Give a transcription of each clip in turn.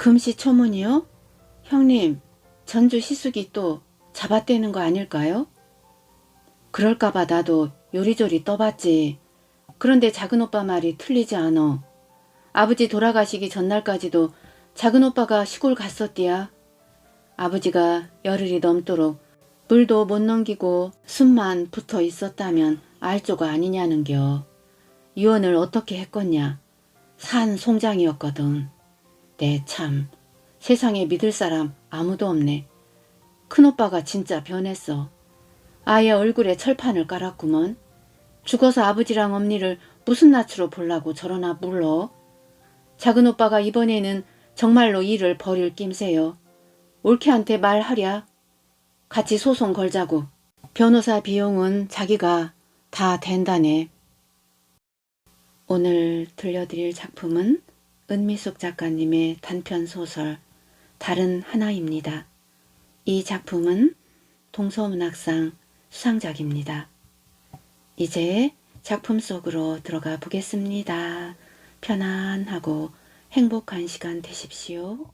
금시초문이요? 형님, 전주 시숙이 또 잡아떼는 거 아닐까요? 그럴까봐 나도 요리조리 떠봤지. 그런데 작은 오빠 말이 틀리지 않어. 아버지 돌아가시기 전날까지도 작은 오빠가 시골 갔었디야. 아버지가 열흘이 넘도록 물도 못 넘기고 숨만 붙어 있었다면 알조가 아니냐는겨. 이혼을 어떻게 했겠냐. 산 송장이었거든. 네, 참. 세상에 믿을 사람 아무도 없네. 큰오빠가 진짜 변했어. 아예 얼굴에 철판을 깔았구먼. 죽어서 아버지랑 엄니를 무슨 낯으로 보려고 저러나 물러. 작은 오빠가 이번에는 정말로 일을 버릴 낌새요. 올케한테 말하랴. 같이 소송 걸자고. 변호사 비용은 자기가 다 된다네. 오늘 들려드릴 작품은 은미숙 작가님의 단편소설 다른 하나입니다. 이 작품은 동서문학상 수상작입니다. 이제 작품 속으로 들어가 보겠습니다. 편안하고 행복한 시간 되십시오.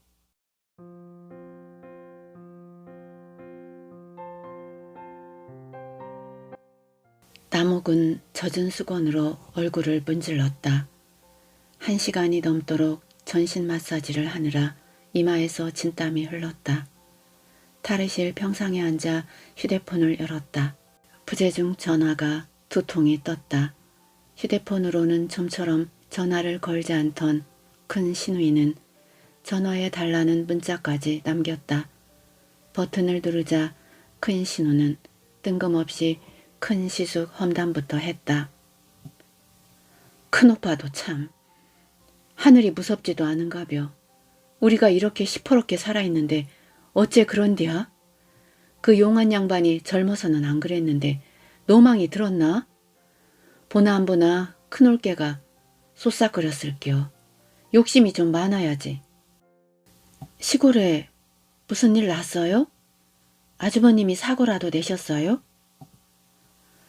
남옥은 젖은 수건으로 얼굴을 문질렀다. 1시간이 넘도록 전신 마사지를 하느라 이마에서 진땀이 흘렀다. 탈의실 평상에 앉아 휴대폰을 열었다. 부재중 전화가 2통이 떴다. 휴대폰으로는 좀처럼 전화를 걸지 않던 큰 신우이는 전화해 달라는 문자까지 남겼다. 버튼을 누르자 큰 신우는 뜬금없이 큰 시숙 험담부터 했다. 큰오빠도 참 하늘이 무섭지도 않은가벼. 우리가 이렇게 시퍼렇게 살아있는데 어째 그런디야? 그 용한 양반이 젊어서는 안 그랬는데 노망이 들었나? 보나 안 보나 큰올개가 솟싹거렸을겨. 욕심이 좀 많아야지. 시골에 무슨 일 났어요? 아주버님이 사고라도 내셨어요?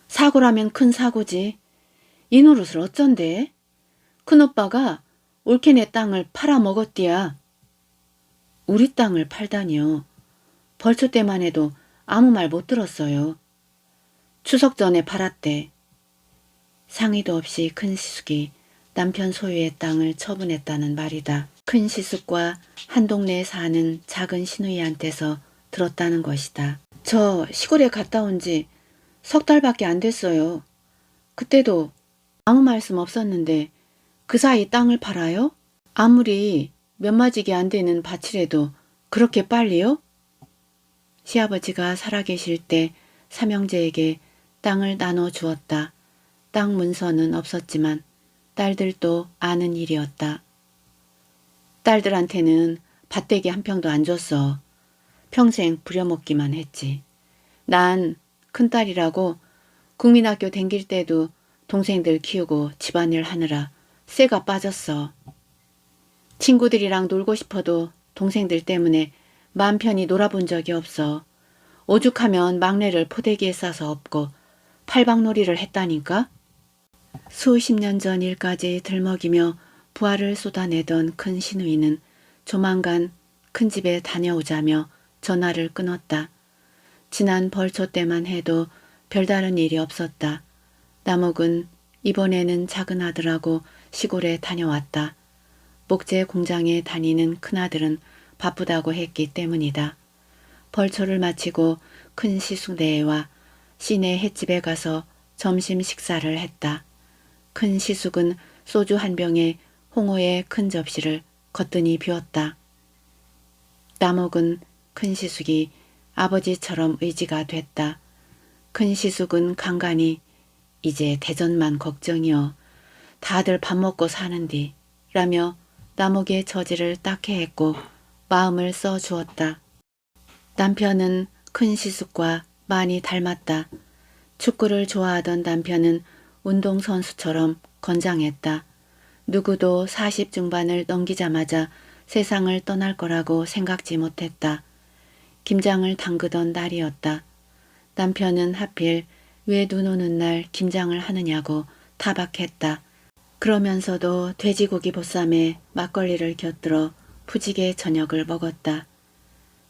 사고라면 큰 사고지. 이 노릇을 어쩐데? 큰오빠가 올케네 땅을 팔아먹었디야. 우리 땅을 팔다니요. 벌초 때만 해도 아무 말 못 들었어요. 추석 전에 팔았대. 상의도 없이 큰 시숙이 남편 소유의 땅을 처분했다는 말이다. 큰 시숙과 한 동네에 사는 작은 시누이한테서 들었다는 것이다. 저 시골에 갔다 온 지 3달밖에 안 됐어요. 그때도 아무 말씀 없었는데 그 사이 땅을 팔아요? 아무리 몇 마지기 안 되는 밭이라도 그렇게 빨리요? 시아버지가 살아계실 때 삼형제에게 땅을 나눠 주었다. 땅 문서는 없었지만 딸들도 아는 일이었다. 딸들한테는 밭대기 한 평도 안 줬어. 평생 부려먹기만 했지. 난 큰딸이라고 국민학교 댕길 때도 동생들 키우고 집안일 하느라 쇠가 빠졌어. 친구들이랑 놀고 싶어도 동생들 때문에 마음 편히 놀아본 적이 없어. 오죽하면 막내를 포대기에 싸서 업고 팔방놀이를 했다니까? 수십 년 전 일까지 들먹이며 부하를 쏟아내던 큰 시누이는 조만간 큰 집에 다녀오자며 전화를 끊었다. 지난 벌초 때만 해도 별다른 일이 없었다. 남옥은 이번에는 작은 아들하고 시골에 다녀왔다. 목재 공장에 다니는 큰아들은 바쁘다고 했기 때문이다. 벌초를 마치고 큰 시숙네와 시내 횟집에 가서 점심 식사를 했다. 큰 시숙은 소주 한 병에 홍어의 큰 접시를 거뜬히 비웠다. 남옥은 큰 시숙이 아버지처럼 의지가 됐다. 큰 시숙은 간간히 이제 대전만 걱정이여. 다들 밥 먹고 사는디 라며 남옥의 처지를 딱해 했고 마음을 써 주었다. 남편은 큰 시숙과 많이 닮았다. 축구를 좋아하던 남편은 운동선수처럼 건장했다. 누구도 40 중반을 넘기자마자 세상을 떠날 거라고 생각지 못했다. 김장을 담그던 날이었다. 남편은 하필 왜 눈 오는 날 김장을 하느냐고 타박했다. 그러면서도 돼지고기 보쌈에 막걸리를 곁들여 푸지게 저녁을 먹었다.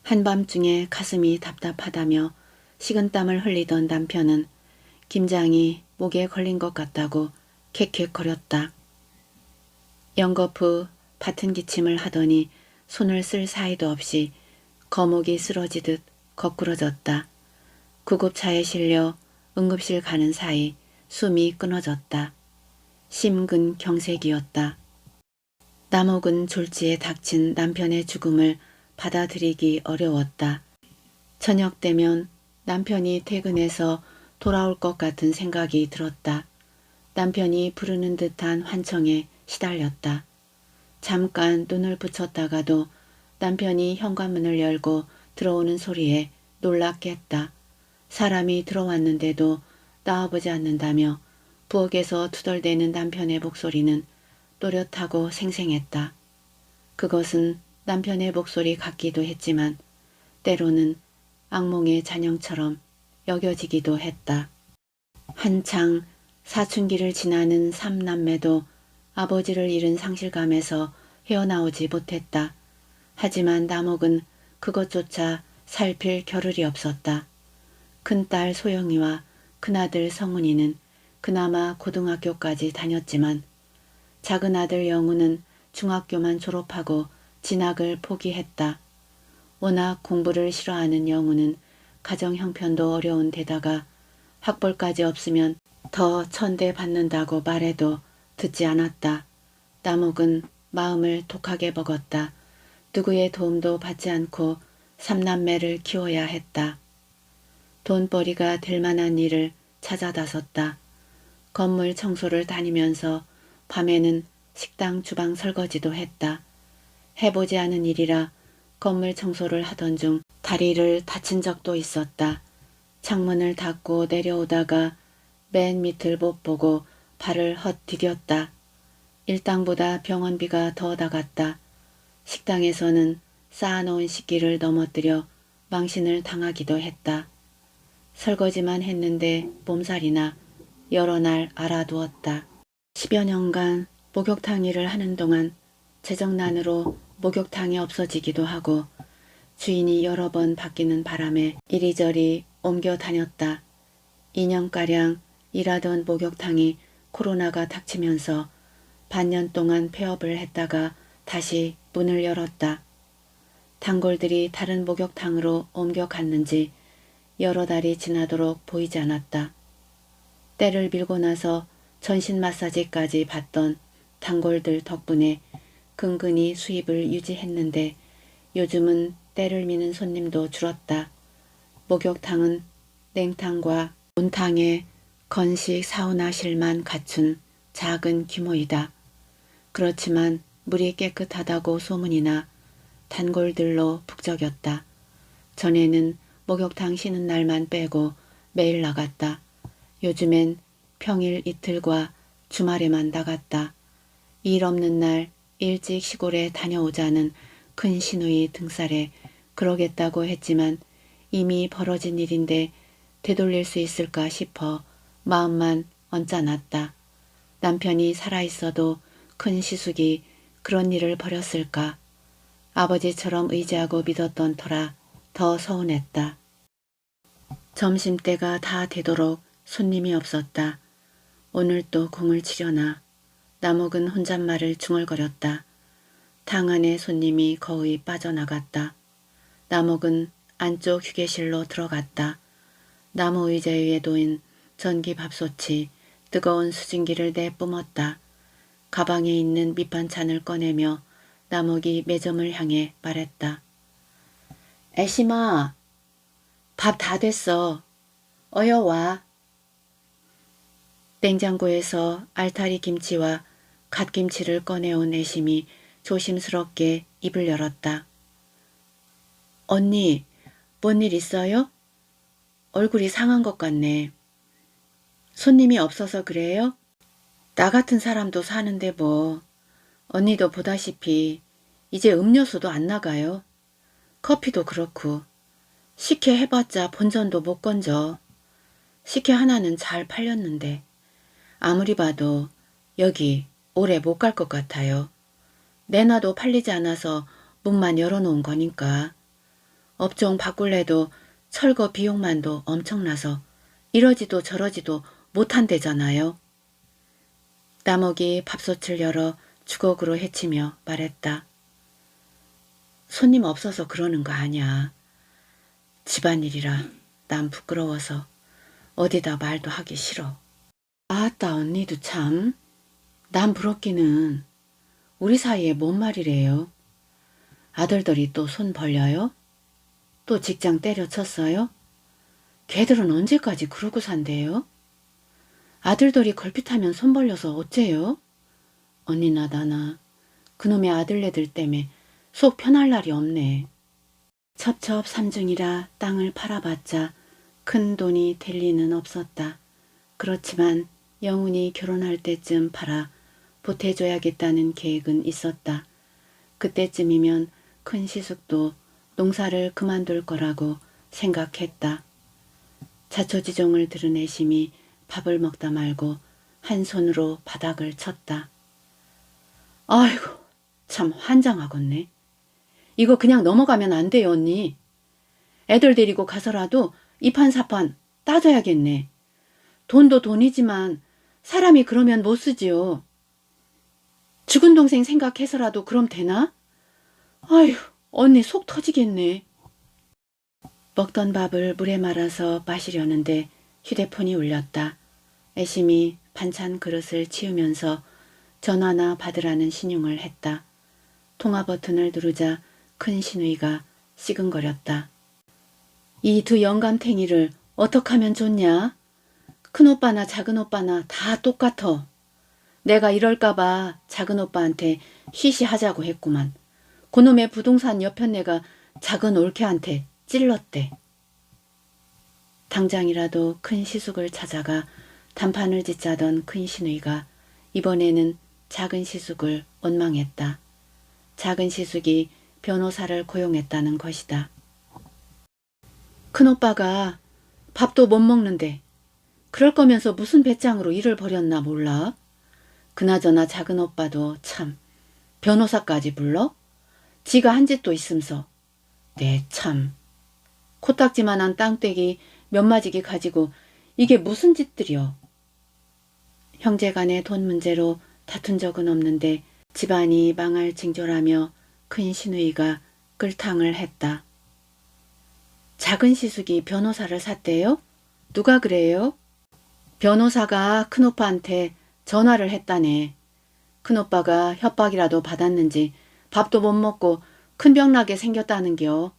한밤중에 가슴이 답답하다며 식은땀을 흘리던 남편은 김장이 목에 걸린 것 같다고 캑캑거렸다. 연거푸 밭은 기침을 하더니 손을 쓸 사이도 없이 거목이 쓰러지듯 거꾸러졌다. 구급차에 실려 응급실 가는 사이 숨이 끊어졌다. 심근경색이었다. 남옥은 졸지에 닥친 남편의 죽음을 받아들이기 어려웠다. 저녁 되면 남편이 퇴근해서 돌아올 것 같은 생각이 들었다. 남편이 부르는 듯한 환청에 시달렸다. 잠깐 눈을 붙였다가도 남편이 현관문을 열고 들어오는 소리에 놀라 깼다. 사람이 들어왔는데도 나와보지 않는다며 부엌에서 투덜대는 남편의 목소리는 또렷하고 생생했다. 그것은 남편의 목소리 같기도 했지만 때로는 악몽의 잔영처럼 여겨지기도 했다. 한창 사춘기를 지나는 삼남매도 아버지를 잃은 상실감에서 헤어나오지 못했다. 하지만 남옥은 그것조차 살필 겨를이 없었다. 큰딸 소영이와 큰아들 성훈이는 그나마 고등학교까지 다녔지만 작은 아들 영우는 중학교만 졸업하고 진학을 포기했다. 워낙 공부를 싫어하는 영우는 가정 형편도 어려운 데다가 학벌까지 없으면 더 천대받는다고 말해도 듣지 않았다. 남옥은 마음을 독하게 먹었다. 누구의 도움도 받지 않고 삼남매를 키워야 했다. 돈벌이가 될 만한 일을 찾아 나섰다. 건물 청소를 다니면서 밤에는 식당 주방 설거지도 했다. 해보지 않은 일이라 건물 청소를 하던 중 다리를 다친 적도 있었다. 창문을 닫고 내려오다가 맨 밑을 못 보고 발을 헛디뎠다. 일당보다 병원비가 더 나갔다. 식당에서는 쌓아놓은 식기를 넘어뜨려 망신을 당하기도 했다. 설거지만 했는데 몸살이나 여러 날 알아두었다. 10여 년간 목욕탕 일을 하는 동안 재정난으로 목욕탕이 없어지기도 하고 주인이 여러 번 바뀌는 바람에 이리저리 옮겨 다녔다. 2년가량 일하던 목욕탕이 코로나가 닥치면서 반년 동안 폐업을 했다가 다시 문을 열었다. 단골들이 다른 목욕탕으로 옮겨갔는지 여러 달이 지나도록 보이지 않았다. 때를 밀고 나서 전신 마사지까지 받던 단골들 덕분에 근근히 수입을 유지했는데 요즘은 때를 미는 손님도 줄었다. 목욕탕은 냉탕과 온탕에 건식 사우나실만 갖춘 작은 규모이다. 그렇지만 물이 깨끗하다고 소문이 나 단골들로 북적였다. 전에는 목욕탕 쉬는 날만 빼고 매일 나갔다. 요즘엔 평일 이틀과 주말에만 나갔다. 일 없는 날 일찍 시골에 다녀오자는 큰 시누이 등살에 그러겠다고 했지만 이미 벌어진 일인데 되돌릴 수 있을까 싶어 마음만 언짢았다. 남편이 살아있어도 큰 시숙이 그런 일을 벌였을까. 아버지처럼 의지하고 믿었던 터라 더 서운했다. 점심때가 다 되도록 손님이 없었다. 오늘 또 공을 치려나. 남옥은 혼잣말을 중얼거렸다. 탕 안에 손님이 거의 빠져나갔다. 남옥은 안쪽 휴게실로 들어갔다. 나무 의자 위에 놓인 전기밥솥이 뜨거운 수증기를 내뿜었다. 가방에 있는 밑반찬을 꺼내며 남옥이 매점을 향해 말했다. 애심아, 밥 다 됐어. 어여 와. 냉장고에서 알타리 김치와 갓김치를 꺼내온 애심이 조심스럽게 입을 열었다. 언니, 뭔 일 있어요? 얼굴이 상한 것 같네. 손님이 없어서 그래요? 나 같은 사람도 사는데 뭐. 언니도 보다시피 이제 음료수도 안 나가요. 커피도 그렇고. 식혜 해봤자 본전도 못 건져. 식혜 하나는 잘 팔렸는데 아무리 봐도 여기 오래 못 갈 것 같아요. 내놔도 팔리지 않아서 문만 열어놓은 거니까. 업종 바꿀래도 철거 비용만도 엄청나서 이러지도 저러지도 못한대잖아요. 나목이 밥솥을 열어 주걱으로 헤치며 말했다. 손님 없어서 그러는 거 아냐. 집안일이라 난 부끄러워서 어디다 말도 하기 싫어. 아따 언니도 참. 난 부럽기는. 우리 사이에 뭔 말이래요. 아들들이 또 손 벌려요? 또 직장 때려쳤어요? 걔들은 언제까지 그러고 산대요? 아들들이 걸핏하면 손 벌려서 어째요? 언니나 나나 그놈의 아들네들 때문에 속 편할 날이 없네. 첩첩삼중이라 땅을 팔아봤자 큰 돈이 될 리는 없었다. 그렇지만 영훈이 결혼할 때쯤 팔아 보태줘야겠다는 계획은 있었다. 그때쯤이면 큰 시숙도 농사를 그만둘 거라고 생각했다. 자초지종을 들은 애심이 밥을 먹다 말고 한 손으로 바닥을 쳤다. 아이고 참 환장하겠네. 이거 그냥 넘어가면 안 돼요 언니. 애들 데리고 가서라도 이판사판 따져야겠네. 돈도 돈이지만 사람이 그러면 못 쓰지요. 죽은 동생 생각해서라도 그럼 되나? 아휴 언니 속 터지겠네. 먹던 밥을 물에 말아서 마시려는데 휴대폰이 울렸다. 애심이 반찬 그릇을 치우면서 전화나 받으라는 신용을 했다. 통화 버튼을 누르자 큰 신우이가 시근거렸다. 이 두 영감탱이를 어떡하면 좋냐? 큰오빠나 작은오빠나 다 똑같어. 내가 이럴까봐 작은오빠한테 쉬쉬하자고 했구만. 그놈의 부동산 여편네가 작은 올케한테 찔렀대. 당장이라도 큰 시숙을 찾아가 단판을 짓자던 큰 신우이가 이번에는 작은 시숙을 원망했다. 작은 시숙이 변호사를 고용했다는 것이다. 큰오빠가 밥도 못 먹는데 그럴 거면서 무슨 배짱으로 일을 벌였나 몰라. 그나저나 작은오빠도 참 변호사까지 불러? 지가 한 짓도 있음서. 네 참. 코딱지만한 땅떼기 몇 마지기 가지고 이게 무슨 짓들이여. 형제간의 돈 문제로 다툰 적은 없는데 집안이 망할 징조라며 큰 신우이가 끌탕을 했다. 작은 시숙이 변호사를 샀대요? 누가 그래요? 변호사가 큰오빠한테 전화를 했다네. 큰오빠가 협박이라도 받았는지 밥도 못 먹고 큰 병 나게 생겼다는겨.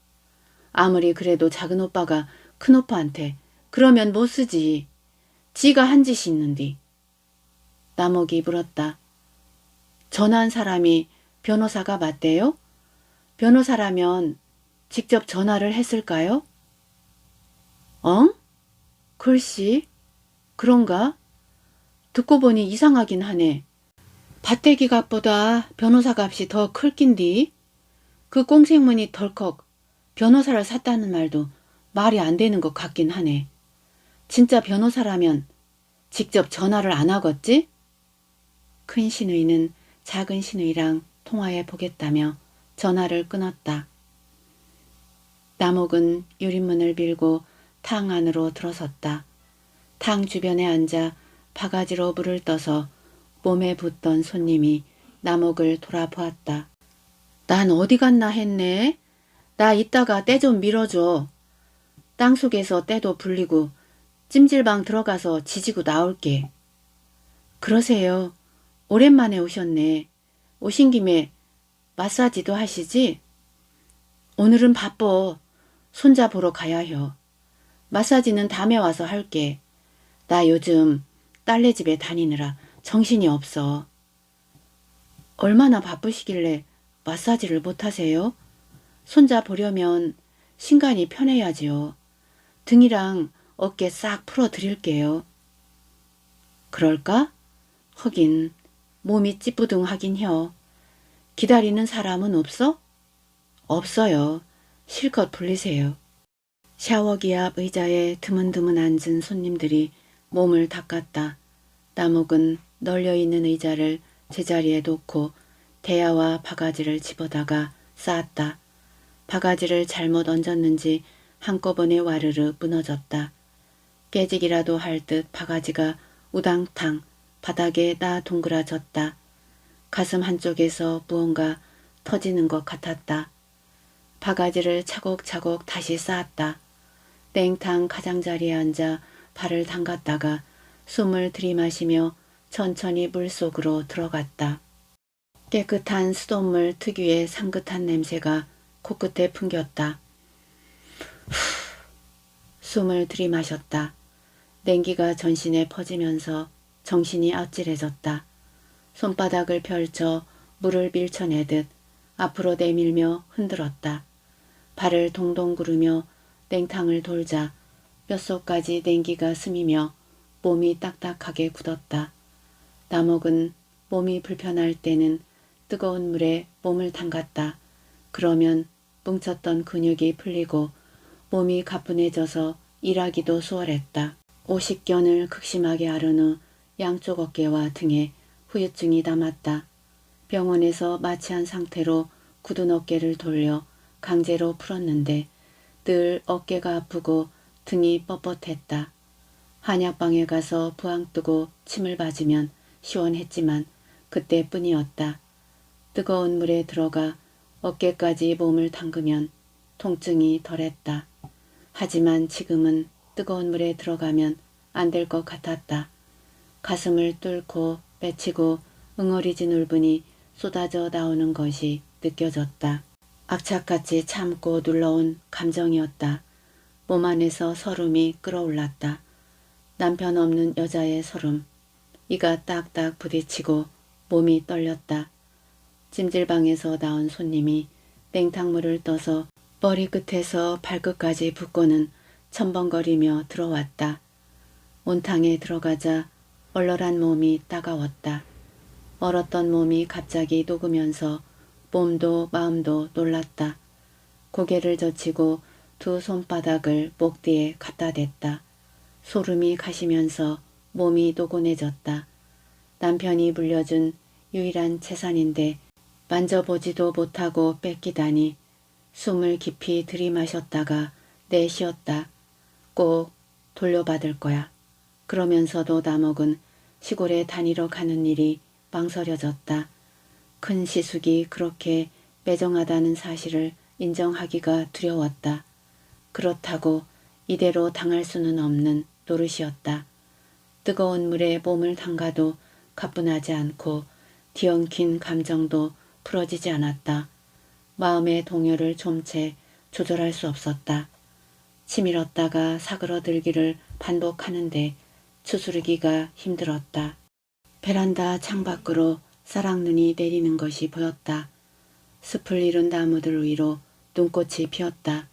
아무리 그래도 작은오빠가 큰오빠한테 그러면 못 쓰지. 지가 한 짓이 있는디. 나목이 물었다. 전화한 사람이 변호사가 맞대요? 변호사라면 직접 전화를 했을까요? 글씨, 그런가? 듣고 보니 이상하긴 하네. 밭대기 값보다 변호사 값이 더 클 낀디. 그 꽁생문이 덜컥 변호사를 샀다는 말도 말이 안 되는 것 같긴 하네. 진짜 변호사라면 직접 전화를 안 하겠지? 큰 신우이는 작은 신우이랑 통화해 보겠다며 전화를 끊었다. 나목은 유리문을 밀고 탕 안으로 들어섰다. 탕 주변에 앉아 바가지로 물을 떠서 몸에 붓던 손님이 나목을 돌아보았다. 난 어디 갔나 했네. 나 이따가 때 좀 밀어줘. 땅속에서 때도 불리고 찜질방 들어가서 지지고 나올게. 그러세요. 오랜만에 오셨네. 오신 김에 마사지도 하시지? 오늘은 바빠. 손자 보러 가야 해요. 마사지는 다음에 와서 할게. 나 요즘 딸네 집에 다니느라 정신이 없어. 얼마나 바쁘시길래 마사지를 못하세요? 손자 보려면 신간이 편해야지요. 등이랑 어깨 싹 풀어드릴게요. 그럴까? 하긴 몸이 찌뿌둥하긴 혀. 기다리는 사람은 없어? 없어요. 실컷 불리세요. 샤워기 앞 의자에 드문드문 앉은 손님들이 몸을 닦았다. 나목은 널려있는 의자를 제자리에 놓고 대야와 바가지를 집어다가 쌓았다. 바가지를 잘못 얹었는지 한꺼번에 와르르 무너졌다. 깨지기라도 할 듯 바가지가 우당탕 바닥에 나 동그라졌다. 가슴 한쪽에서 무언가 터지는 것 같았다. 바가지를 차곡차곡 다시 쌓았다. 냉탕 가장자리에 앉아 발을 담갔다가 숨을 들이마시며 천천히 물속으로 들어갔다. 깨끗한 수돗물 특유의 상긋한 냄새가 코끝에 풍겼다. 숨을 들이마셨다. 냉기가 전신에 퍼지면서 정신이 아찔해졌다. 손바닥을 펼쳐 물을 밀쳐내듯 앞으로 내밀며 흔들었다. 발을 동동 구르며 냉탕을 돌자 뼛속까지 냉기가 스미며 몸이 딱딱하게 굳었다. 남옥은 몸이 불편할 때는 뜨거운 물에 몸을 담갔다. 그러면 뭉쳤던 근육이 풀리고 몸이 가뿐해져서 일하기도 수월했다. 오십견을 극심하게 앓은 후 양쪽 어깨와 등에 후유증이 남았다. 병원에서 마취한 상태로 굳은 어깨를 돌려 강제로 풀었는데 늘 어깨가 아프고 등이 뻣뻣했다. 한약방에 가서 부항 뜨고 침을 맞으면 시원했지만 그때뿐이었다. 뜨거운 물에 들어가 어깨까지 몸을 담그면 통증이 덜했다. 하지만 지금은 뜨거운 물에 들어가면 안 될 것 같았다. 가슴을 뚫고 맺히고 응어리진 울분이 쏟아져 나오는 것이 느껴졌다. 악착같이 참고 눌러온 감정이었다. 몸 안에서 설움이 끓어올랐다. 남편 없는 여자의 설움. 이가 딱딱 부딪히고 몸이 떨렸다. 찜질방에서 나온 손님이 냉탕물을 떠서 머리끝에서 발끝까지 붓고는 첨벙거리며 들어왔다. 온탕에 들어가자 얼얼한 몸이 따가웠다. 얼었던 몸이 갑자기 녹으면서 몸도 마음도 놀랐다. 고개를 젖히고 두 손바닥을 목 뒤에 갖다 댔다. 소름이 가시면서 몸이 노곤해졌다. 남편이 물려준 유일한 재산인데 만져보지도 못하고 뺏기다니. 숨을 깊이 들이마셨다가 내쉬었다. 꼭 돌려받을 거야. 그러면서도 남옥은 시골에 다니러 가는 일이 망설여졌다. 큰 시숙이 그렇게 매정하다는 사실을 인정하기가 두려웠다. 그렇다고 이대로 당할 수는 없는 노릇이었다. 뜨거운 물에 몸을 담가도 가뿐하지 않고 뒤엉킨 감정도 풀어지지 않았다. 마음의 동요를 좀채 조절할 수 없었다. 치밀었다가 사그러들기를 반복하는데 추스르기가 힘들었다. 베란다 창밖으로 쌀랑눈이 내리는 것이 보였다. 숲을 이룬 나무들 위로 눈꽃이 피었다.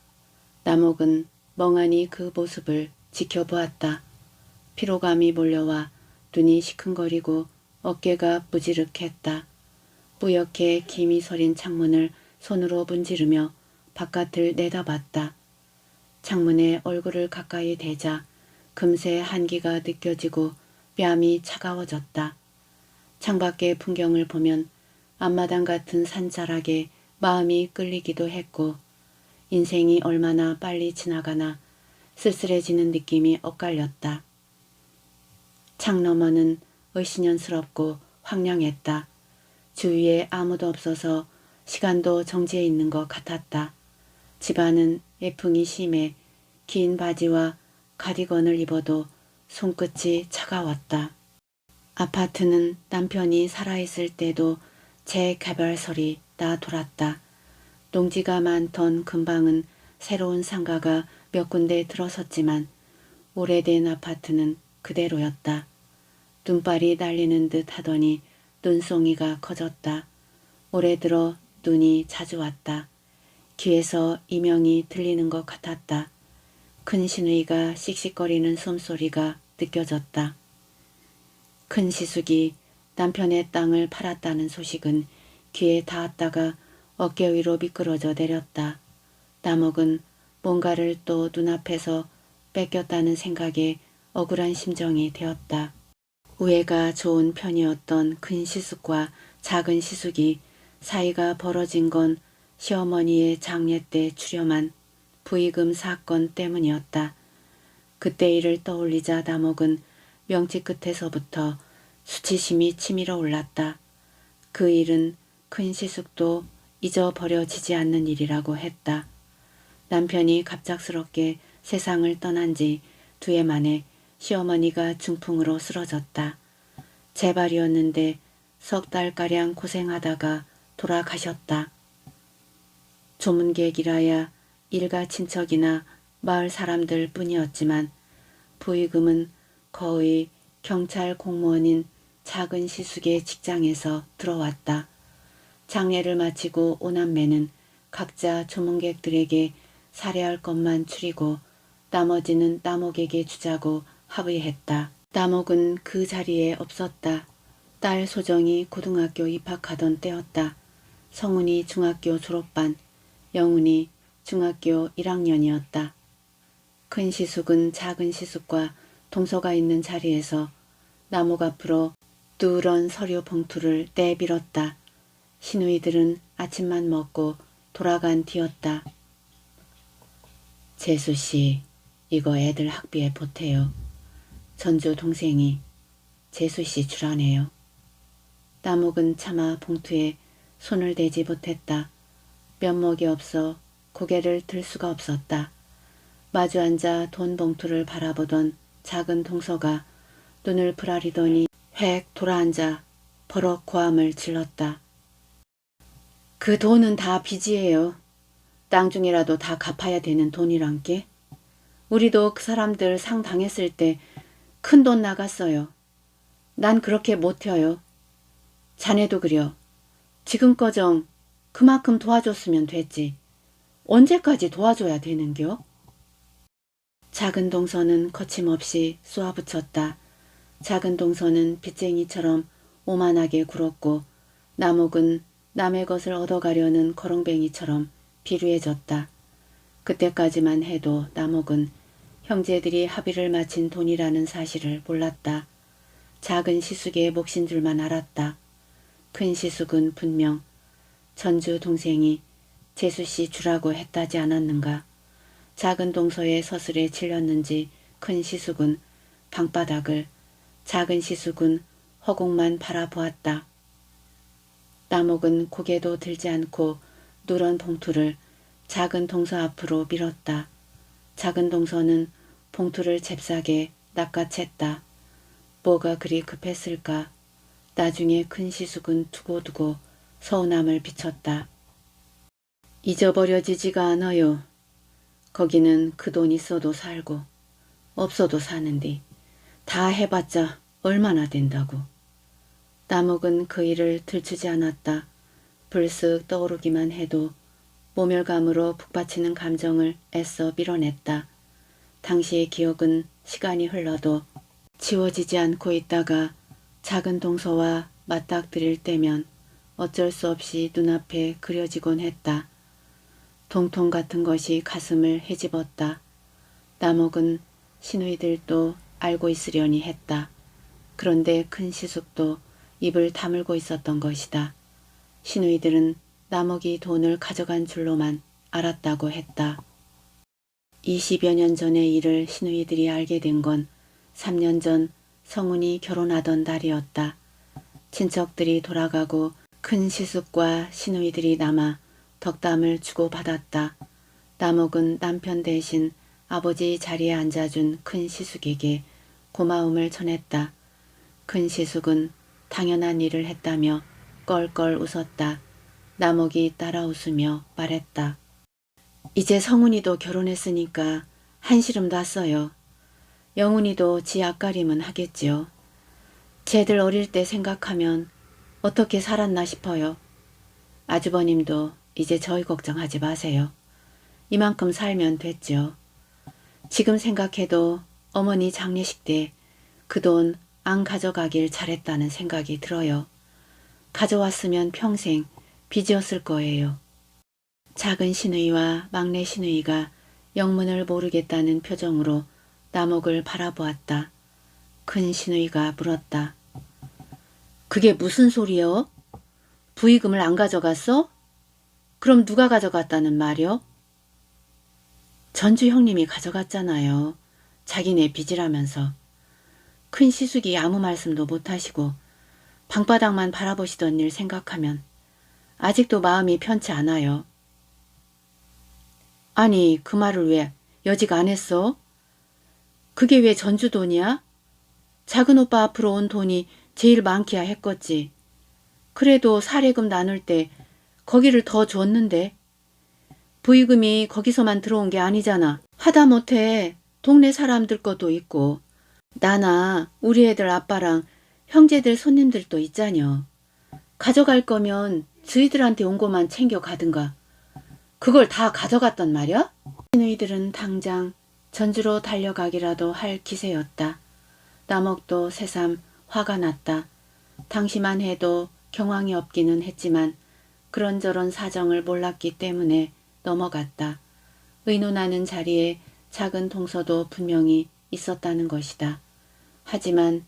남옥은 멍하니 그 모습을 지켜보았다. 피로감이 몰려와 눈이 시큰거리고 어깨가 무지륵했다. 뿌옇게 김이 서린 창문을 손으로 문지르며 바깥을 내다봤다. 창문에 얼굴을 가까이 대자 금세 한기가 느껴지고 뺨이 차가워졌다. 창밖의 풍경을 보면 앞마당 같은 산자락에 마음이 끌리기도 했고 인생이 얼마나 빨리 지나가나 쓸쓸해지는 느낌이 엇갈렸다. 창 너머는 의신연스럽고 황량했다. 주위에 아무도 없어서 시간도 정지해 있는 것 같았다. 집안은 애풍이 심해 긴 바지와 가디건을 입어도 손끝이 차가웠다. 아파트는 남편이 살아있을 때도 재개발설이 나 돌았다. 농지가 많던 근방은 새로운 상가가 몇 군데 들어섰지만 오래된 아파트는 그대로였다. 눈발이 날리는 듯 하더니 눈송이가 커졌다. 올해 들어 눈이 자주 왔다. 귀에서 이명이 들리는 것 같았다. 큰 시누이가 씩씩거리는 숨소리가 느껴졌다. 큰 시숙이 남편의 땅을 팔았다는 소식은 귀에 닿았다가 어깨 위로 미끄러져 내렸다. 남옥은 뭔가를 또 눈앞에서 뺏겼다는 생각에 억울한 심정이 되었다. 우애가 좋은 편이었던 큰 시숙과 작은 시숙이 사이가 벌어진 건 시어머니의 장례 때 출염한 부의금 사건 때문이었다. 그때 일을 떠올리자 남옥은 명치 끝에서부터 수치심이 치밀어 올랐다. 그 일은 큰 시숙도 잊어버려지지 않는 일이라고 했다. 남편이 갑작스럽게 세상을 떠난 지 2해 만에 시어머니가 중풍으로 쓰러졌다. 재발이었는데 석 달가량 고생하다가 돌아가셨다. 조문객이라야 일가 친척이나 마을 사람들 뿐이었지만 부의금은 거의 경찰 공무원인 작은 시숙의 직장에서 들어왔다. 장례를 마치고 오남매는 각자 조문객들에게 살해할 것만 추리고 나머지는 남옥에게 주자고 합의했다. 남옥은 그 자리에 없었다. 딸 소정이 고등학교 입학하던 때였다. 성훈이 중학교 졸업반, 영훈이 중학교 1학년이었다. 큰 시숙은 작은 시숙과 동서가 있는 자리에서 남옥 앞으로 뚜런 서류 봉투를 내밀었다. 시누이들은 아침만 먹고 돌아간 뒤였다. 재수씨, 이거 애들 학비에 보태요. 전주 동생이 재수씨 주라네요. 남옥은 차마 봉투에 손을 대지 못했다. 면목이 없어 고개를 들 수가 없었다. 마주 앉아 돈 봉투를 바라보던 작은 동서가 눈을 부라리더니 획 돌아앉아 버럭 고함을 질렀다. 그 돈은 다 빚이에요. 땅중이라도 다 갚아야 되는 돈이란께. 우리도 그 사람들 상 당했을 때 큰 돈 나갔어요. 난 그렇게 못 튀어요. 자네도 그려. 지금꺼정 그만큼 도와줬으면 됐지. 언제까지 도와줘야 되는겨? 작은 동서는 거침없이 쏘아붙였다. 작은 동서는 빚쟁이처럼 오만하게 굴었고 남옥은 남의 것을 얻어가려는 거렁뱅이처럼 비루해졌다. 그때까지만 해도 남옥은 형제들이 합의를 마친 돈이라는 사실을 몰랐다. 작은 시숙의 몫인 줄만 알았다. 큰 시숙은 분명 전주 동생이 재수씨 주라고 했다지 않았는가. 작은 동서의 서슬에 질렸는지 큰 시숙은 방바닥을, 작은 시숙은 허공만 바라보았다. 남옥은 고개도 들지 않고 누런 봉투를 작은 동서 앞으로 밀었다. 작은 동서는 봉투를 잽싸게 낚아챘다. 뭐가 그리 급했을까. 나중에 큰 시숙은 두고두고 서운함을 비쳤다. 잊어버려지지가 않아요. 거기는 그 돈 있어도 살고 없어도 사는데 다 해봤자 얼마나 된다고. 남옥은 그 일을 들추지 않았다. 불쑥 떠오르기만 해도 모멸감으로 북받치는 감정을 애써 밀어냈다. 당시의 기억은 시간이 흘러도 지워지지 않고 있다가 작은 동서와 맞닥뜨릴 때면 어쩔 수 없이 눈앞에 그려지곤 했다. 동통 같은 것이 가슴을 헤집었다. 남옥은 시누이들도 알고 있으려니 했다. 그런데 큰 시숙도 입을 다물고 있었던 것이다. 시누이들은 남옥이 돈을 가져간 줄로만 알았다고 했다. 20여 년 전의 일을 시누이들이 알게 된 건 3년 전 성훈이 결혼하던 달이었다. 친척들이 돌아가고 큰 시숙과 시누이들이 남아 덕담을 주고받았다. 남옥은 남편 대신 아버지 자리에 앉아준 큰 시숙에게 고마움을 전했다. 큰 시숙은 당연한 일을 했다며 껄껄 웃었다. 남옥이 따라 웃으며 말했다. 이제 성훈이도 결혼했으니까 한시름 놨어요. 영훈이도 지 앞가림은 하겠지요. 쟤들 어릴 때 생각하면 어떻게 살았나 싶어요. 아주버님도 이제 저희 걱정하지 마세요. 이만큼 살면 됐죠. 지금 생각해도 어머니 장례식 때 그 돈 안 가져가길 잘했다는 생각이 들어요. 가져왔으면 평생 빚이었을 거예요. 작은 시누이와 막내 시누이가 영문을 모르겠다는 표정으로 남옥을 바라보았다. 큰 시누이가 물었다. 그게 무슨 소리여? 부의금을 안 가져갔어? 그럼 누가 가져갔다는 말이요? 전주 형님이 가져갔잖아요. 자기네 빚이라면서. 큰 시숙이 아무 말씀도 못하시고 방바닥만 바라보시던 일 생각하면 아직도 마음이 편치 않아요. 아니, 그 말을 왜 여직 안 했어? 그게 왜 전주 돈이야? 작은 오빠 앞으로 온 돈이 제일 많기야 했겠지. 그래도 사례금 나눌 때 거기를 더 줬는데. 부의금이 거기서만 들어온 게 아니잖아. 하다못해 동네 사람들 것도 있고 나나 우리 애들 아빠랑 형제들 손님들도 있자녀. 가져갈 거면 저희들한테 온 것만 챙겨가든가. 그걸 다 가져갔단 말이야? 너희들은 당장 전주로 달려가기라도 할 기세였다. 남옥도 새삼 화가 났다. 당시만 해도 경황이 없기는 했지만 그런저런 사정을 몰랐기 때문에 넘어갔다. 의논하는 자리에 작은 동서도 분명히 있었다는 것이다. 하지만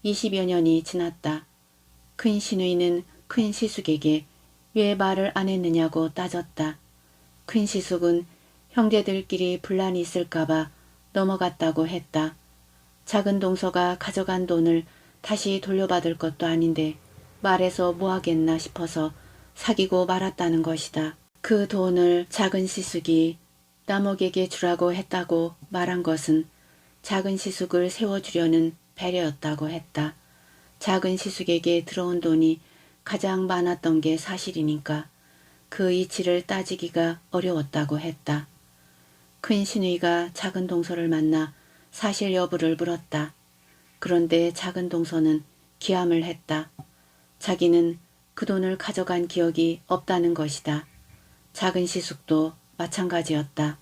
20여 년이 지났다. 큰 시누이는 큰 시숙에게 왜 말을 안 했느냐고 따졌다. 큰 시숙은 형제들끼리 분란이 있을까봐 넘어갔다고 했다. 작은 동서가 가져간 돈을 다시 돌려받을 것도 아닌데 말해서 뭐하겠나 싶어서 사귀고 말았다는 것이다. 그 돈을 작은 시숙이 남옥에게 주라고 했다고 말한 것은 작은 시숙을 세워주려는 배려였다고 했다. 작은 시숙에게 들어온 돈이 가장 많았던 게 사실이니까 그 이치를 따지기가 어려웠다고 했다. 큰 시누이가 작은 동서를 만나 사실 여부를 물었다. 그런데 작은 동서는 기함을 했다. 자기는 그 돈을 가져간 기억이 없다는 것이다. 작은 시숙도 마찬가지였다.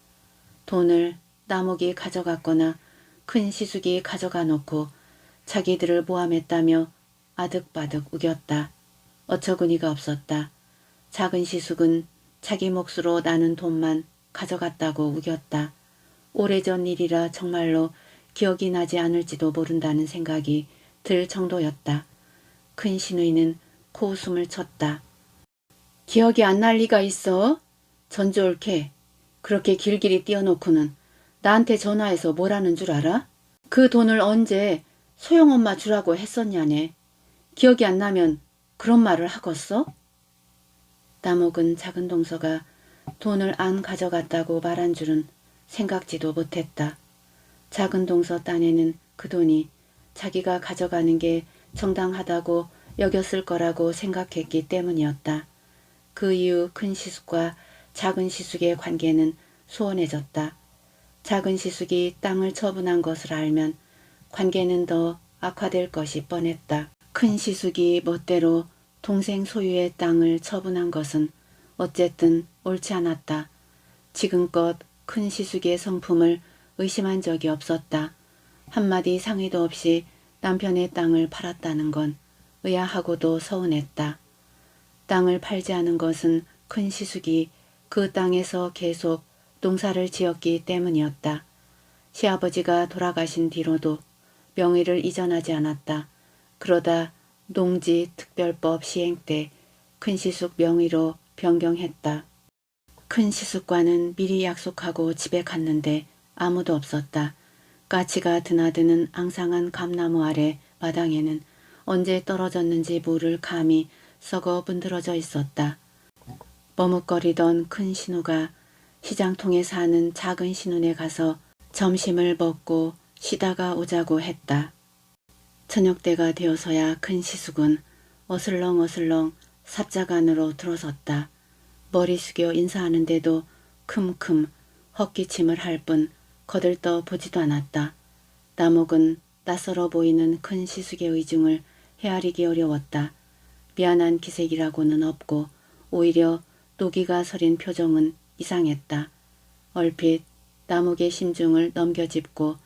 돈을 남옥이 가져갔거나 큰 시숙이 가져가 놓고 자기들을 모함했다며 아득바득 우겼다. 어처구니가 없었다. 작은 시숙은 자기 몫으로 나는 돈만 가져갔다고 우겼다. 오래전 일이라 정말로 기억이 나지 않을지도 모른다는 생각이 들 정도였다. 큰 시누이는 코웃음을 쳤다. 기억이 안 날 리가 있어? 전주 옳게 그렇게 길길이 띄워놓고는 나한테 전화해서 뭐라는 줄 알아? 그 돈을 언제 소영엄마 주라고 했었냐네. 기억이 안 나면 그런 말을 하겠어? 남옥은 작은 동서가 돈을 안 가져갔다고 말한 줄은 생각지도 못했다. 작은 동서 딴에는 그 돈이 자기가 가져가는 게 정당하다고 여겼을 거라고 생각했기 때문이었다. 그 이후 큰 시숙과 작은 시숙의 관계는 소원해졌다. 작은 시숙이 땅을 처분한 것을 알면 관계는 더 악화될 것이 뻔했다. 큰 시숙이 멋대로 동생 소유의 땅을 처분한 것은 어쨌든 옳지 않았다. 지금껏 큰 시숙의 성품을 의심한 적이 없었다. 한마디 상의도 없이 남편의 땅을 팔았다는 건 의아하고도 서운했다. 땅을 팔지 않은 것은 큰 시숙이 그 땅에서 계속 농사를 지었기 때문이었다. 시아버지가 돌아가신 뒤로도 명의를 이전하지 않았다. 그러다 농지특별법 시행 때 큰시숙 명의로 변경했다. 큰시숙과는 미리 약속하고 집에 갔는데 아무도 없었다. 까치가 드나드는 앙상한 감나무 아래 마당에는 언제 떨어졌는지 모를 감이 썩어 문드러져 있었다. 머뭇거리던 큰 신우가 시장통에 사는 작은 신우네 가서 점심을 먹고 쉬다가 오자고 했다. 저녁때가 되어서야 큰 시숙은 어슬렁어슬렁 삽자간으로 들어섰다. 머리 숙여 인사하는데도 큼큼 헛기침을 할 뿐 거들떠 보지도 않았다. 남옥은 낯설어 보이는 큰 시숙의 의중을 헤아리기 어려웠다. 미안한 기색이라고는 없고 오히려 노기가 서린 표정은 이상했다. 얼핏 남옥의 심중을 넘겨짚고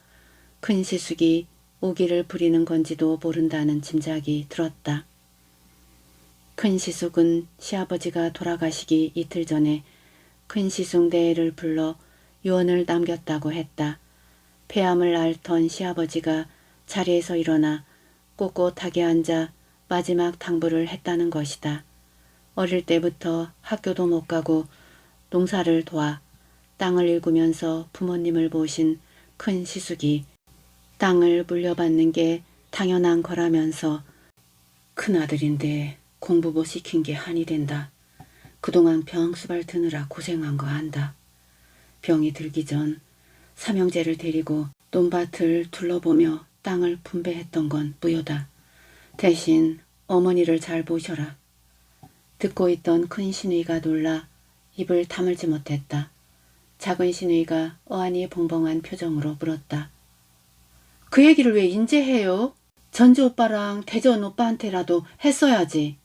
큰 시숙이 오기를 부리는 건지도 모른다는 짐작이 들었다. 큰 시숙은 시아버지가 돌아가시기 이틀 전에 큰 시숙 내애를 불러 유언을 남겼다고 했다. 폐암을 앓던 시아버지가 자리에서 일어나 꼿꼿하게 앉아 마지막 당부를 했다는 것이다. 어릴 때부터 학교도 못 가고 농사를 도와 땅을 일구면서 부모님을 모신 큰 시숙이 땅을 물려받는 게 당연한 거라면서 큰아들인데 공부 못 시킨 게 한이 된다. 그동안 병수발 드느라 고생한 거 안다. 병이 들기 전 삼형제를 데리고 논밭을 둘러보며 땅을 분배했던 건 무효다. 대신 어머니를 잘 보셔라. 듣고 있던 큰 시누이가 놀라 입을 다물지 못했다. 작은 시누이가 어안이 봉봉한 표정으로 물었다. 그 얘기를 왜 인제 해요? 전주 오빠랑 대전 오빠한테라도 했어야지.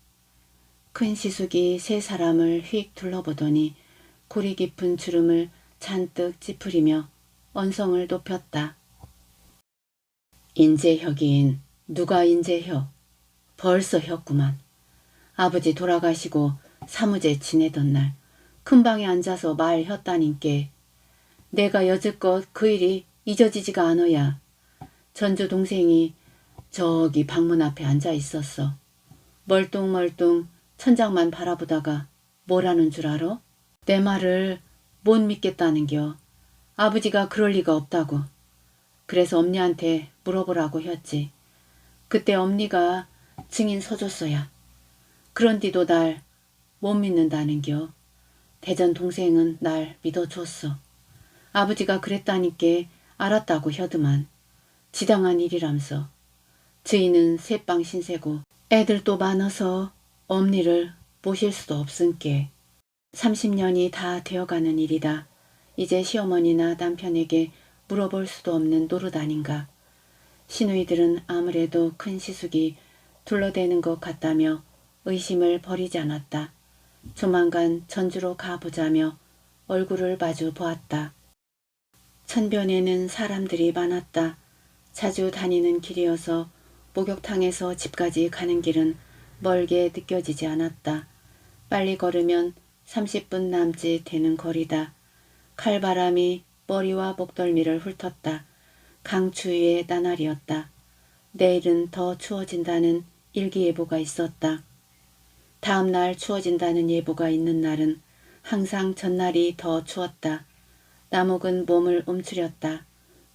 큰 시숙이 세 사람을 휙 둘러보더니 고리 깊은 주름을 잔뜩 찌푸리며 언성을 높였다. 인제혀긴 누가 인제혀. 벌써 혔구만. 아버지 돌아가시고 사무제 지내던 날 큰방에 앉아서 말 혔다님께 내가 여지껏 그 일이 잊어지지가 않어야. 전주 동생이 저기 방문 앞에 앉아 있었어. 멀뚱멀뚱 천장만 바라보다가 뭐라는 줄 알아? 내 말을 못 믿겠다는겨. 아버지가 그럴 리가 없다고. 그래서 엄니한테 물어보라고 했지. 그때 엄니가 증인 서줬어야. 그런디도 날 못 믿는다는겨. 대전 동생은 날 믿어줬어. 아버지가 그랬다니께 알았다고 혀드만. 지당한 일이람서. 저희는 새빵 신세고 애들도 많아서 엄니를 모실 수도 없은께. 30년이 다 되어가는 일이다. 이제 시어머니나 남편에게 물어볼 수도 없는 노릇 아닌가. 시누이들은 아무래도 큰 시숙이 둘러대는 것 같다며 의심을 버리지 않았다. 조만간 전주로 가보자며 얼굴을 마주 보았다. 천변에는 사람들이 많았다. 자주 다니는 길이어서 목욕탕에서 집까지 가는 길은 멀게 느껴지지 않았다. 빨리 걸으면 30분 남짓 되는 거리다. 칼바람이 머리와 목덜미를 훑었다. 강추위의 나날이었다. 내일은 더 추워진다는 일기예보가 있었다. 다음 날 추워진다는 예보가 있는 날은 항상 전날이 더 추웠다. 나목은 몸을 움츠렸다.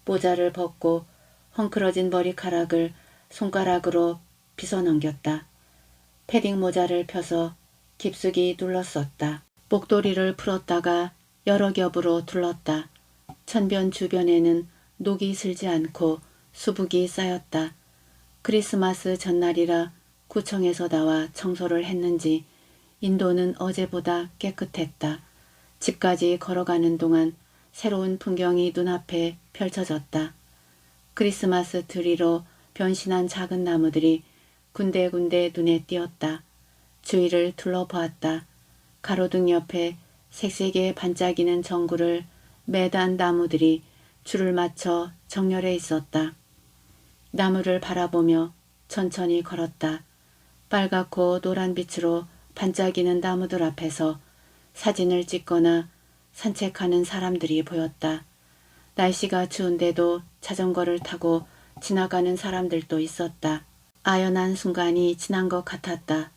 모자를 벗고 헝클어진 머리카락을 손가락으로 빗어넘겼다. 패딩 모자를 펴서 깊숙이 눌렀었다. 목도리를 풀었다가 여러 겹으로 둘렀다. 천변 주변에는 녹이 슬지 않고 수북이 쌓였다. 크리스마스 전날이라 구청에서 나와 청소를 했는지 인도는 어제보다 깨끗했다. 집까지 걸어가는 동안 새로운 풍경이 눈앞에 펼쳐졌다. 크리스마스 트리로 변신한 작은 나무들이 군데군데 눈에 띄었다. 주위를 둘러보았다. 가로등 옆에 색색에 반짝이는 전구를 매단 나무들이 줄을 맞춰 정렬해 있었다. 나무를 바라보며 천천히 걸었다. 빨갛고 노란 빛으로 반짝이는 나무들 앞에서 사진을 찍거나 산책하는 사람들이 보였다. 날씨가 추운데도 자전거를 타고 지나가는 사람들도 있었다. 아연한 순간이 지난 것 같았다.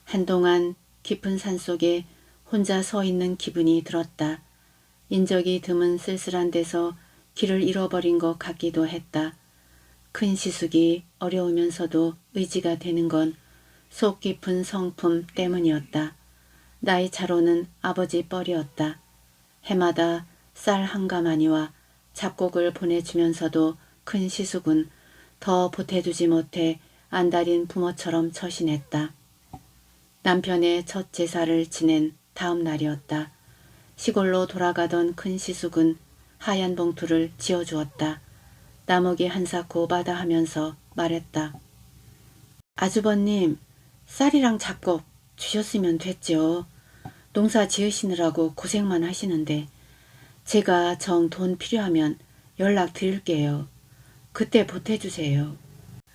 한동안 깊은 산속에 혼자 서 있는 기분이 들었다. 인적이 드문 쓸쓸한 데서 길을 잃어버린 것 같기도 했다. 큰 시숙이 어려우면서도 의지가 되는 건 속 깊은 성품 때문이었다. 나이 차로는 아버지 뻘이었다. 해마다 쌀 한 가마니와 잡곡을 보내주면서도 큰 시숙은 더 보태주지 못해 안달인 부모처럼 처신했다. 남편의 첫 제사를 지낸 다음 날이었다. 시골로 돌아가던 큰 시숙은 하얀 봉투를 지어주었다. 나목이 한사코 마다하면서 말했다. 아주버님, 쌀이랑 잡곡 주셨으면 됐죠. 농사 지으시느라고 고생만 하시는데 제가 정 돈 필요하면 연락 드릴게요. 그때 보태주세요.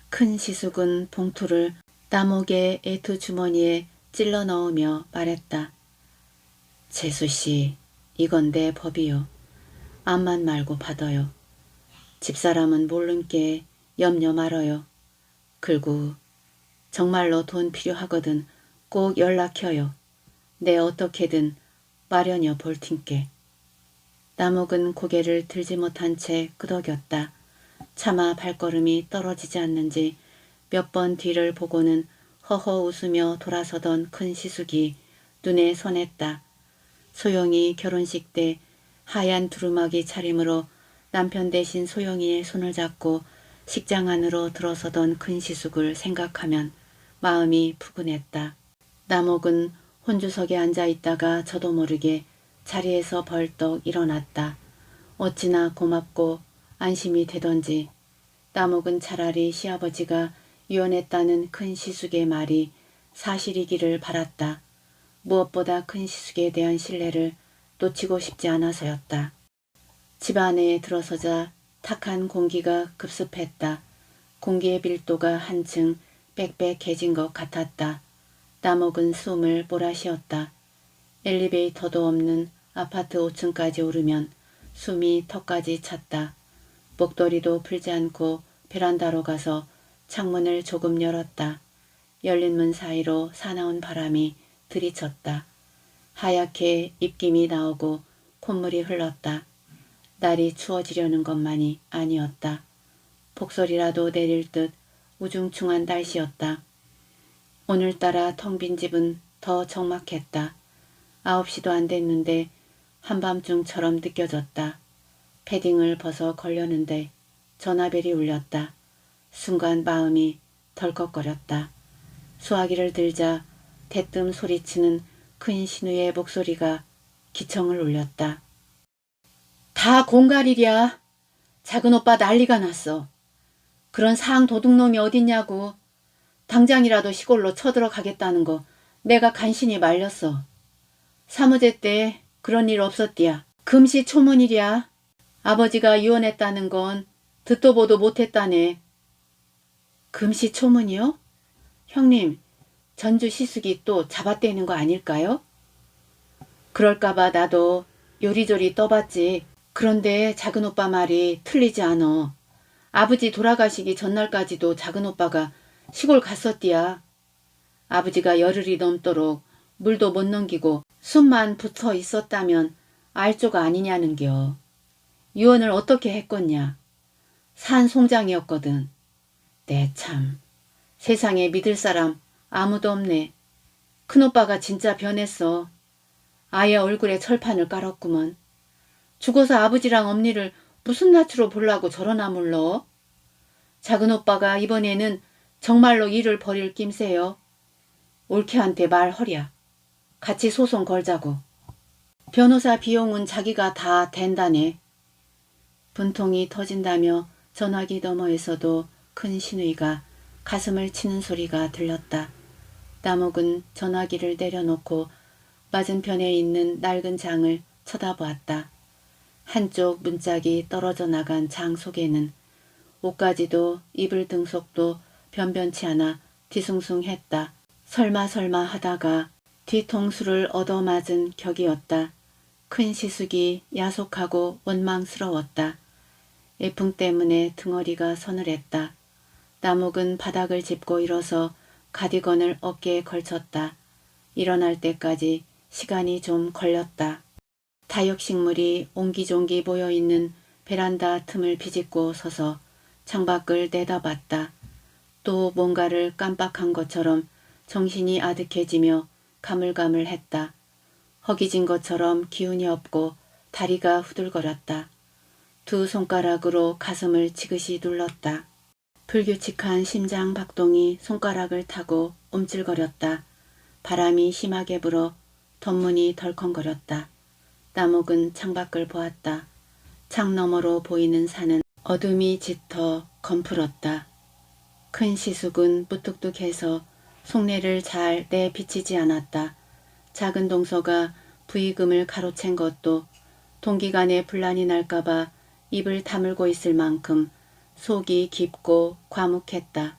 큰 시숙은 봉투를 나목의 애투 주머니에 찔러 넣으며 말했다. 재수씨, 이건 내 법이요. 암만 말고 받아요. 집사람은 모른게 염려 말어요. 그리고 정말로 돈 필요하거든 꼭 연락혀요. 내 어떻게든 마련여 볼 팀께. 남욱은 고개를 들지 못한 채 끄덕였다. 차마 발걸음이 떨어지지 않는지 몇 번 뒤를 보고는 허허 웃으며 돌아서던 큰 시숙이 눈에 선했다. 소영이 결혼식 때 하얀 두루마기 차림으로 남편 대신 소영이의 손을 잡고 식장 안으로 들어서던 큰 시숙을 생각하면 마음이 푸근했다. 남옥은 혼주석에 앉아있다가 저도 모르게 자리에서 벌떡 일어났다. 어찌나 고맙고 안심이 되던지. 남옥은 차라리 시아버지가 유언했다는 큰 시숙의 말이 사실이기를 바랐다. 무엇보다 큰 시숙에 대한 신뢰를 놓치고 싶지 않아서였다. 집 안에 들어서자 탁한 공기가 급습했다. 공기의 밀도가 한층 빽빽해진 것 같았다. 남옥은 숨을 몰아쉬었다. 엘리베이터도 없는 아파트 5층까지 오르면 숨이 턱까지 찼다. 목도리도 풀지 않고 베란다로 가서 창문을 조금 열었다. 열린 문 사이로 사나운 바람이 들이쳤다. 하얗게 입김이 나오고 콧물이 흘렀다. 날이 추워지려는 것만이 아니었다. 폭설이라도 내릴 듯 우중충한 날씨였다. 오늘따라 텅 빈 집은 더 적막했다. 9시도 안 됐는데 한밤중처럼 느껴졌다. 패딩을 벗어 걸려는데 전화벨이 울렸다. 순간 마음이 덜컥거렸다. 수화기를 들자 대뜸 소리치는 큰 신우의 목소리가 기청을 울렸다. 다 공갈이랴. 작은 오빠 난리가 났어. 그런 상 도둑놈이 어딨냐고. 당장이라도 시골로 쳐들어가겠다는 거 내가 간신히 말렸어. 사무제 때 그런 일 없었디야. 금시초문이랴. 아버지가 유언했다는 건 듣도 보도 못했다네. 금시초문이요? 형님, 전주 시숙이 또 잡아떼는 거 아닐까요? 그럴까봐 나도 요리조리 떠봤지. 그런데 작은 오빠 말이 틀리지 않어. 아버지 돌아가시기 전날까지도 작은 오빠가 시골 갔었디야. 아버지가 열흘이 넘도록 물도 못 넘기고 숨만 붙어 있었다면 알조가 아니냐는겨. 유언을 어떻게 했겠냐. 산 송장이었거든. 내 참, 세상에 믿을 사람 아무도 없네. 큰오빠가 진짜 변했어. 아예 얼굴에 철판을 깔았구먼. 죽어서 아버지랑 엄니를 무슨 낯으로 보려고 저러나 물러. 작은 오빠가 이번에는 정말로 일을 벌일 낌새요. 올케한테 말허랴. 같이 소송 걸자고. 변호사 비용은 자기가 다 댄다네. 분통이 터진다며 전화기 너머에서도 큰 신우이가 가슴을 치는 소리가 들렸다. 남욱은 전화기를 내려놓고 맞은편에 있는 낡은 장을 쳐다보았다. 한쪽 문짝이 떨어져 나간 장 속에는 옷가지도 이불 등속도 변변치 않아 뒤숭숭했다. 설마 하다가 뒤통수를 얻어맞은 격이었다. 큰 시숙이 야속하고 원망스러웠다. 애풍 때문에 등허리가 서늘했다. 남욱은 바닥을 짚고 일어서 가디건을 어깨에 걸쳤다. 일어날 때까지 시간이 좀 걸렸다. 다육식물이 옹기종기 모여있는 베란다 틈을 비집고 서서 창밖을 내다봤다. 또 뭔가를 깜빡한 것처럼 정신이 아득해지며 가물가물했다. 허기진 것처럼 기운이 없고 다리가 후들거렸다. 두 손가락으로 가슴을 지그시 눌렀다. 불규칙한 심장 박동이 손가락을 타고 움찔거렸다. 바람이 심하게 불어 덧문이 덜컹거렸다. 남욱은 창밖을 보았다. 창 너머로 보이는 산은 어둠이 짙어 검풀었다. 큰 시숙은 무뚝뚝해서 속내를 잘 내비치지 않았다. 작은 동서가 부의금을 가로챈 것도 동기간에 분란이 날까봐 입을 다물고 있을 만큼 속이 깊고 과묵했다.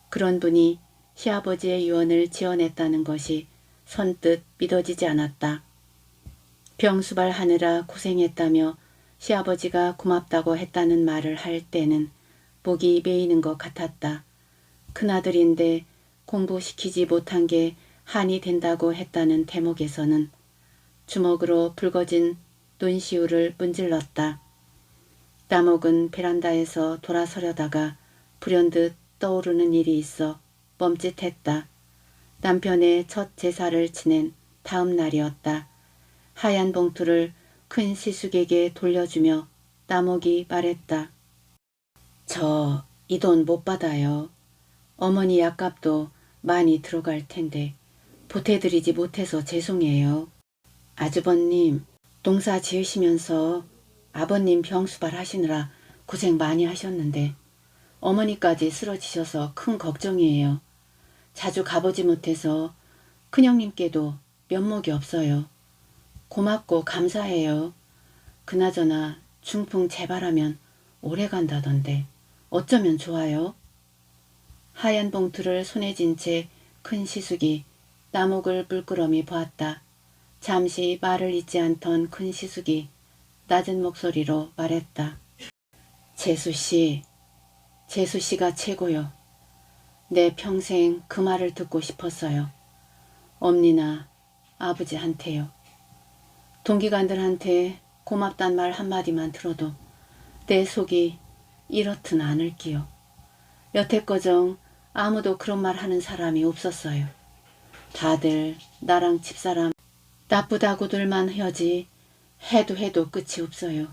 그런 분이 시아버지의 유언을 지어냈다는 것이 선뜻 믿어지지 않았다. 병수발하느라 고생했다며 시아버지가 고맙다고 했다는 말을 할 때는 목이 메이는 것 같았다. 큰아들인데 공부시키지 못한 게 한이 된다고 했다는 대목에서는 주먹으로 붉어진 눈시울을 문질렀다. 나목은 베란다에서 돌아서려다가 불현듯 떠오르는 일이 있어 멈칫했다. 남편의 첫 제사를 지낸 다음 날이었다. 하얀 봉투를 큰 시숙에게 돌려주며 나목이 말했다. 저 이 돈 못 받아요. 어머니 약값도 많이 들어갈 텐데 보태드리지 못해서 죄송해요. 아주버님 농사 지으시면서 아버님 병수발 하시느라 고생 많이 하셨는데 어머니까지 쓰러지셔서 큰 걱정이에요. 자주 가보지 못해서 큰형님께도 면목이 없어요. 고맙고 감사해요. 그나저나 중풍 재발하면 오래 간다던데 어쩌면 좋아요? 하얀 봉투를 손에 쥔 채 큰 시숙이 나목을 물끄러미 보았다. 잠시 말을 잇지 않던 큰 시숙이 낮은 목소리로 말했다. 재수씨, 재수씨가 최고요. 내 평생 그 말을 듣고 싶었어요. 엄니나 아버지한테요. 동기관들한테 고맙단 말 한마디만 들어도 내 속이 이렇든 않을기요. 여태껏정 아무도 그런 말 하는 사람이 없었어요. 다들 나랑 집사람 나쁘다고들만 하지 해도 끝이 없어요.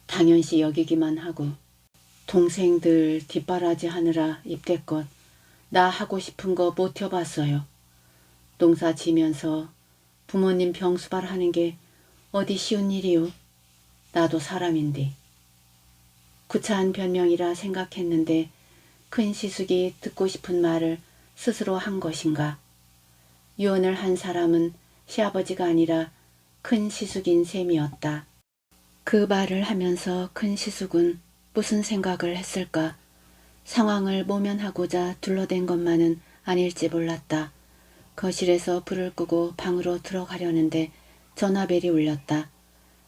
당연시 여기기만 하고 동생들 뒷바라지 하느라 입대껏 나 하고 싶은 거 못 해봤어요. 농사 지면서 부모님 병수발 하는 게 어디 쉬운 일이요. 나도 사람인데. 구차한 변명이라 생각했는데 큰 시숙이 듣고 싶은 말을 스스로 한 것인가. 유언을 한 사람은 시아버지가 아니라 큰 시숙인 셈이었다. 그 말을 하면서 큰 시숙은 무슨 생각을 했을까. 상황을 모면하고자 둘러댄 것만은 아닐지 몰랐다. 거실에서 불을 끄고 방으로 들어가려는데 전화벨이 울렸다.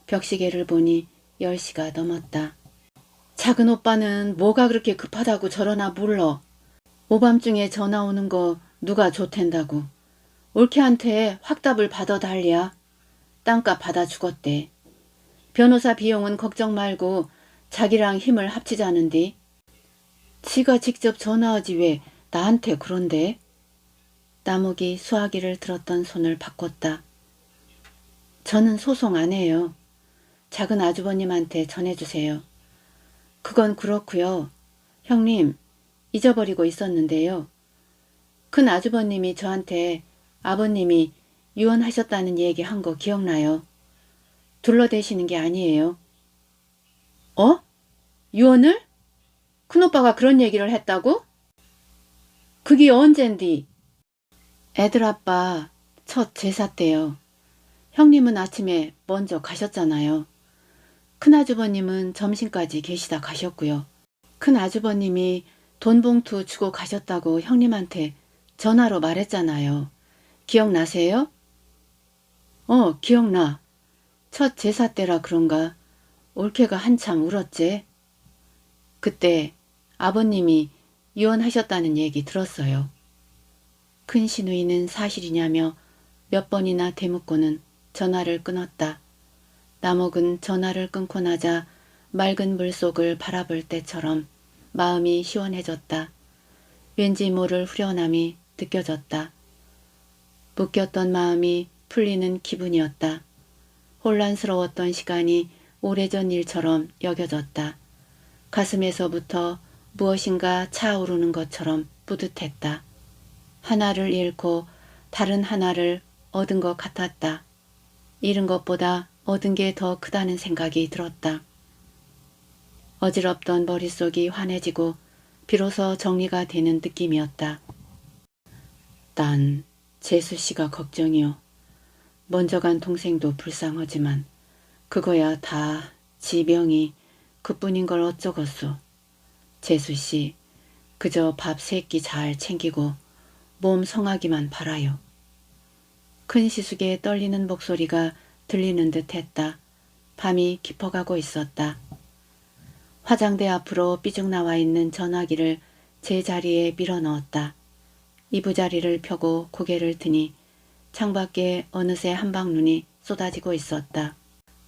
벽시계를 보니 10시가 넘었다. 작은 오빠는 뭐가 그렇게 급하다고 저러나 몰러. 오밤중에 전화 오는 거 누가 좋댄다고. 올케한테 확답을 받아달랴. 땅값 받아 죽었대. 변호사 비용은 걱정 말고 자기랑 힘을 합치자는디. 지가 직접 전화하지 왜 나한테 그런데. 나목이 수화기를 들었던 손을 바꿨다. 저는 소송 안 해요. 작은 아주버님한테 전해주세요. 그건 그렇고요. 형님, 잊어버리고 있었는데요. 큰 아주버님이 저한테 아버님이 유언하셨다는 얘기 한 거 기억나요? 둘러대시는 게 아니에요. 어? 유언을? 큰오빠가 그런 얘기를 했다고? 그게 언젠디? 애들 아빠 첫 제사 때요. 형님은 아침에 먼저 가셨잖아요. 큰아주버님은 점심까지 계시다 가셨고요. 큰아주버님이 돈 봉투 주고 가셨다고 형님한테 전화로 말했잖아요. 기억나세요? 기억나. 첫 제사 때라 그런가 올케가 한참 울었지. 그때 아버님이 유언하셨다는 얘기 들었어요. 큰 시누이는 사실이냐며 몇 번이나 되묻고는 전화를 끊었다. 나목은 전화를 끊고 나자 맑은 물속을 바라볼 때처럼 마음이 시원해졌다. 왠지 모를 후련함이 느껴졌다. 묶였던 마음이 풀리는 기분이었다. 혼란스러웠던 시간이 오래전 일처럼 여겨졌다. 가슴에서부터 무엇인가 차오르는 것처럼 뿌듯했다. 하나를 잃고 다른 하나를 얻은 것 같았다. 잃은 것보다 얻은 게 더 크다는 생각이 들었다. 어지럽던 머릿속이 환해지고 비로소 정리가 되는 느낌이었다. 난 재수씨가 걱정이요. 먼저 간 동생도 불쌍하지만 그거야 다 지병이 그뿐인 걸 어쩌겠소. 재수씨 그저 밥 3끼 잘 챙기고 몸 성하기만 바라요. 큰 시숙의 떨리는 목소리가 들리는 듯 했다. 밤이 깊어가고 있었다. 화장대 앞으로 삐죽 나와 있는 전화기를 제 자리에 밀어 넣었다. 이부자리를 펴고 고개를 드니 창밖에 어느새 한방눈이 쏟아지고 있었다.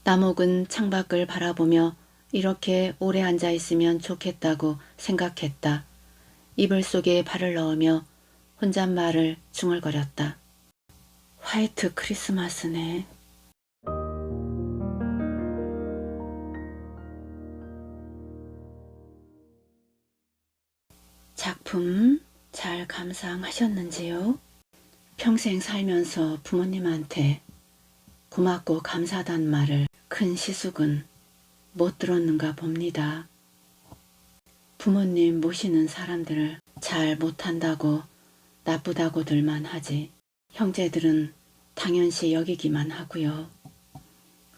나목은 창밖을 바라보며 이렇게 오래 앉아 있으면 좋겠다고 생각했다. 이불 속에 발을 넣으며 혼잣말을 중얼거렸다. 화이트 크리스마스네. 작품 잘 감상하셨는지요? 평생 살면서 부모님한테 고맙고 감사하단 말을 큰 시숙은 못 들었는가 봅니다. 부모님 모시는 사람들을 잘 못한다고 나쁘다고들만 하지 형제들은 당연시 여기기만 하고요.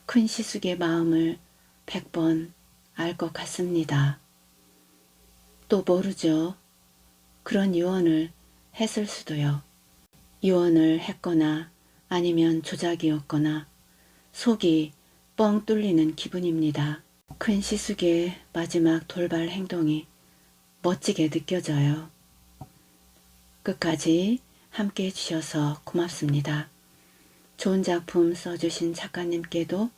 큰 시숙의 마음을 100번 알 것 같습니다. 또 모르죠. 그런 유언을 했을 수도요. 유언을 했거나 아니면 조작이었거나 속이 뻥 뚫리는 기분입니다. 큰 시숙의 마지막 돌발 행동이 멋지게 느껴져요. 끝까지 함께 해주셔서 고맙습니다. 좋은 작품 써주신 작가님께도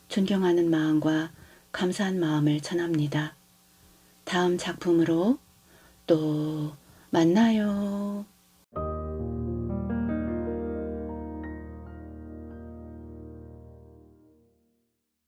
존경하는 마음과 감사한 마음을 전합니다. 다음 작품으로 또 만나요.